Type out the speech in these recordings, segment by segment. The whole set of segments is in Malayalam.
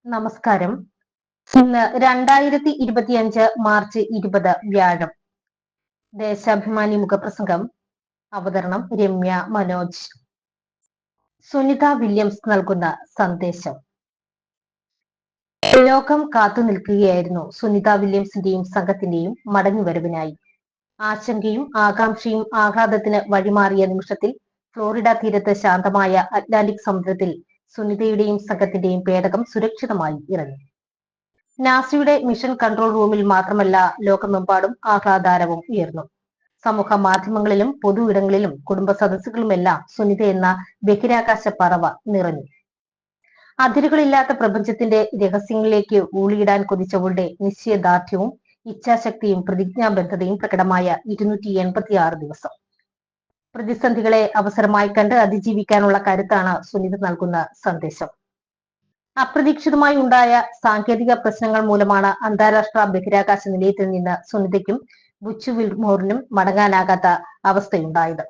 നമസ്കാരം. ഇന്ന് 2025 മാർച്ച് 20 വ്യാഴം. ദേശാഭിമാനി മുഖപ്രസംഗം. അവതരണം രമ്യ മനോജ്. സുനിത വില്യംസ് നൽകുന്ന സന്ദേശം. ലോകം കാത്തു നിൽക്കുകയായിരുന്നു സുനിത വില്യംസിന്റെയും സംഘത്തിന്റെയും മടങ്ങിവരവിനായി. ആശങ്കയും ആകാംക്ഷയും ആഹ്ലാദത്തിന് വഴിമാറിയ നിമിഷത്തിൽ ഫ്ലോറിഡ തീരത്ത് ശാന്തമായ അറ്റ്ലാന്റിക് സമുദ്രത്തിൽ സുനിതയുടെയും സംഘത്തിന്റെയും പേടകം സുരക്ഷിതമായി ഇറങ്ങി. നാസയുടെ മിഷൻ കൺട്രോൾ റൂമിൽ മാത്രമല്ല, ലോകമെമ്പാടും ആഹ്ലാദാരവം ഉയർന്നു. സമൂഹ മാധ്യമങ്ങളിലും പൊതു ഇടങ്ങളിലും കുടുംബ സദസ്സുകളുമെല്ലാം സുനിത എന്ന ബഹിരാകാശ പറവ നിറഞ്ഞു. അതിരുകളില്ലാത്ത പ്രപഞ്ചത്തിന്റെ രഹസ്യങ്ങളിലേക്ക് ഊളിയിടാൻ കൊതിച്ചവളുടെ നിശ്ചയദാർഢ്യവും ഇച്ഛാശക്തിയും പ്രതിജ്ഞാബദ്ധതയും പ്രകടമായ 286 ദിവസം. പ്രതിസന്ധികളെ അവസരമായി കണ്ട് അതിജീവിക്കാനുള്ള കരുത്താണ് സുനിത നൽകുന്ന സന്ദേശം. അപ്രതീക്ഷിതമായി ഉണ്ടായ സാങ്കേതിക പ്രശ്നങ്ങൾ മൂലമാണ് അന്താരാഷ്ട്ര ബഹിരാകാശ നിലയത്തിൽ നിന്ന് സുനിതയ്ക്കും ബുച്ച് വിൽമോറിനും മടങ്ങാനാകാത്ത അവസ്ഥയുണ്ടായത്.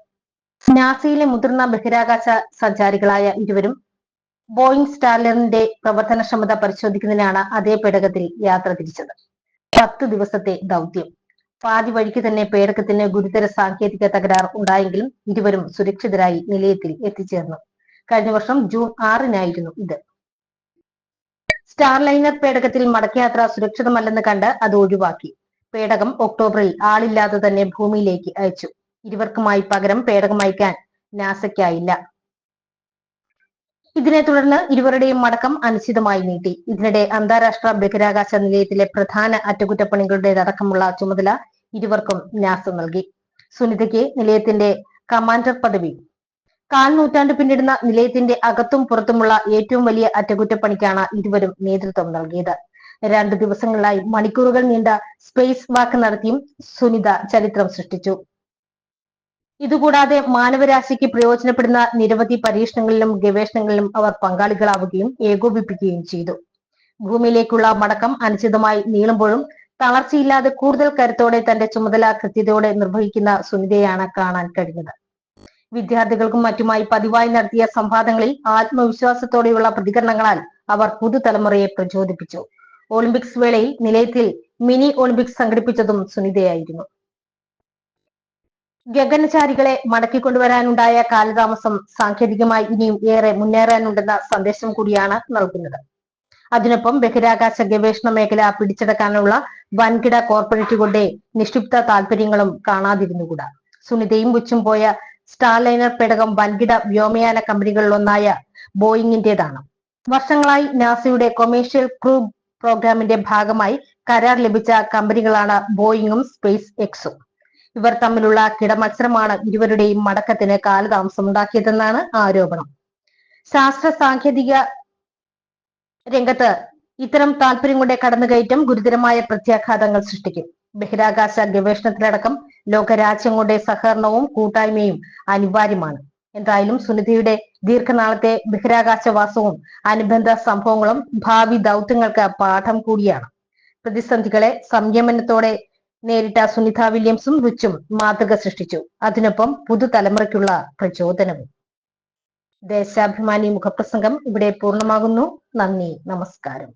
നാസയിലെ മുതിർന്ന ബഹിരാകാശ സഞ്ചാരികളായ ഇരുവരും ബോയിങ് സ്റ്റാർലറിന്റെ പ്രവർത്തനക്ഷമത പരിശോധിക്കുന്നതിനാണ് അതേ പേടകത്തിൽ യാത്ര തിരിച്ചത്. 10 ദിവസത്തെ ദൗത്യം. പാതി വഴിക്ക് തന്നെ പേടകത്തിന് ഗുരുതര സാങ്കേതിക തകരാർ ഉണ്ടായെങ്കിലും ഇരുവരും സുരക്ഷിതരായി നിലയത്തിൽ എത്തിച്ചേർന്നു. കഴിഞ്ഞ വർഷം ജൂൺ 6-നായിരുന്നു ഇത്. സ്റ്റാർലൈനർ പേടകത്തിൽ മടക്കയാത്ര സുരക്ഷിതമല്ലെന്ന് കണ്ട് അത് ഒഴിവാക്കി. പേടകം ഒക്ടോബറിൽ ആളില്ലാതെ തന്നെ ഭൂമിയിലേക്ക് അയച്ചു. ഇരുവർക്കുമായി പകരം പേടകം അയക്കാൻ നാസയ്ക്കായില്ല. ഇതിനെ തുടർന്ന് ഇരുവരുടെയും മടക്കം അനിശ്ചിതമായി നീട്ടി. ഇതിനിടെ അന്താരാഷ്ട്ര ബഹിരാകാശ നിലയത്തിലെ പ്രധാന അറ്റകുറ്റപ്പണികളുടേതടക്കമുള്ള ചുമതല ഇരുവർക്കും നാസ നൽകി. സുനിതയ്ക്ക് നിലയത്തിന്റെ കമാൻഡർ പദവി. 1/4 നൂറ്റാണ്ട് പിന്നിടുന്ന നിലയത്തിന്റെ അകത്തും പുറത്തുമുള്ള ഏറ്റവും വലിയ അറ്റകുറ്റപ്പണിക്കാണ് ഇരുവരും നേതൃത്വം നൽകിയത്. 2 ദിവസങ്ങളിലായി മണിക്കൂറുകൾ നീണ്ട സ്പേസ് വാക്ക് നടത്തിയും സുനിത ചരിത്രം സൃഷ്ടിച്ചു. ഇതുകൂടാതെ മാനവരാശിക്ക് പ്രയോജനപ്പെടുന്ന നിരവധി പരീക്ഷണങ്ങളിലും ഗവേഷണങ്ങളിലും അവർ പങ്കാളികളാവുകയും ഏകോപിപ്പിക്കുകയും ചെയ്തു. ഭൂമിയിലേക്കുള്ള മടക്കം അനിശ്ചിതമായി നീളുമ്പോഴും തളർച്ചയില്ലാതെ കൂടുതൽ കരുത്തോടെ തന്റെ ചുമതല കൃത്യതയോടെ നിർവഹിക്കുന്ന സുനിതയാണ് കാണാൻ കഴിഞ്ഞത്. വിദ്യാർത്ഥികൾക്കും മറ്റുമായി പതിവായി നടത്തിയ സംവാദങ്ങളിൽ ആത്മവിശ്വാസത്തോടെയുള്ള പ്രതികരണങ്ങളാൽ അവർ പുതുതലമുറയെ പ്രചോദിപ്പിച്ചു. ഒളിമ്പിക്സ് വേളയിൽ നിലയത്തിൽ മിനി ഒളിമ്പിക്സ് സംഘടിപ്പിച്ചതും സുനിതയായിരുന്നു. ഗഗനചാരികളെ മടക്കിക്കൊണ്ടുവരാനുണ്ടായ കാലതാമസം സാങ്കേതികമായി ഇനിയും ഏറെ മുന്നേറാനുണ്ടെന്ന സന്ദേശം കൂടിയാണ് നൽകുന്നത്. അതിനൊപ്പം ബഹിരാകാശ ഗവേഷണ മേഖല പിടിച്ചെടുക്കാനുള്ള വൻകിട കോർപ്പറേറ്റുകളുടെ നിക്ഷിപ്ത താല്പര്യങ്ങളും കാണാതിരുന്നുകൂടാ. സുനിതയും ബുച്ചും പോയ സ്റ്റാർലൈനർ പേടകം വൻകിട വ്യോമയാന കമ്പനികളിലൊന്നായ ബോയിങ്ങിന്റേതാണ്. വർഷങ്ങളായി നാസയുടെ കൊമേഴ്ഷ്യൽ ക്രൂ പ്രോഗ്രാമിന്റെ ഭാഗമായി കരാർ ലഭിച്ച കമ്പനികളാണ് ബോയിങ്ങും സ്പേസ് എക്സും. ഇവർ തമ്മിലുള്ള കിടമത്സരമാണ് ഇരുവരുടെയും മടക്കത്തിന് കാലതാമസമുണ്ടാക്കിയതെന്നാണ് ആരോപണം. ശാസ്ത്ര സാങ്കേതിക രംഗത്ത് ഇത്തരം താല്പര്യങ്ങളുടെ കടന്നുകയറ്റം ഗുരുതരമായ പ്രത്യാഘാതങ്ങൾ സൃഷ്ടിക്കും. ബഹിരാകാശ ഗവേഷണത്തിലടക്കം ലോകരാജ്യങ്ങളുടെ സഹകരണവും കൂട്ടായ്മയും അനിവാര്യമാണ്. എന്തായാലും സുനിതയുടെ ദീർഘനാളത്തെ ബഹിരാകാശവാസവും അനുബന്ധ സംഭവങ്ങളും ഭാവി ദൗത്യങ്ങൾക്ക് പാഠം കൂടിയാണ്. പ്രതിസന്ധികളെ സംയമനത്തോടെ നേരിട്ട സുനിത വില്യംസും ബുച്ചും മാതൃക സൃഷ്ടിച്ചു. അതിനൊപ്പം പുതുതലമുറയ്ക്കുള്ള പ്രചോദനവും. ദേശാഭിമാനി മുഖപ്രസംഗം ഇവിടെ പൂർണ്ണമാകുന്നു. നന്ദി, നമസ്കാരം.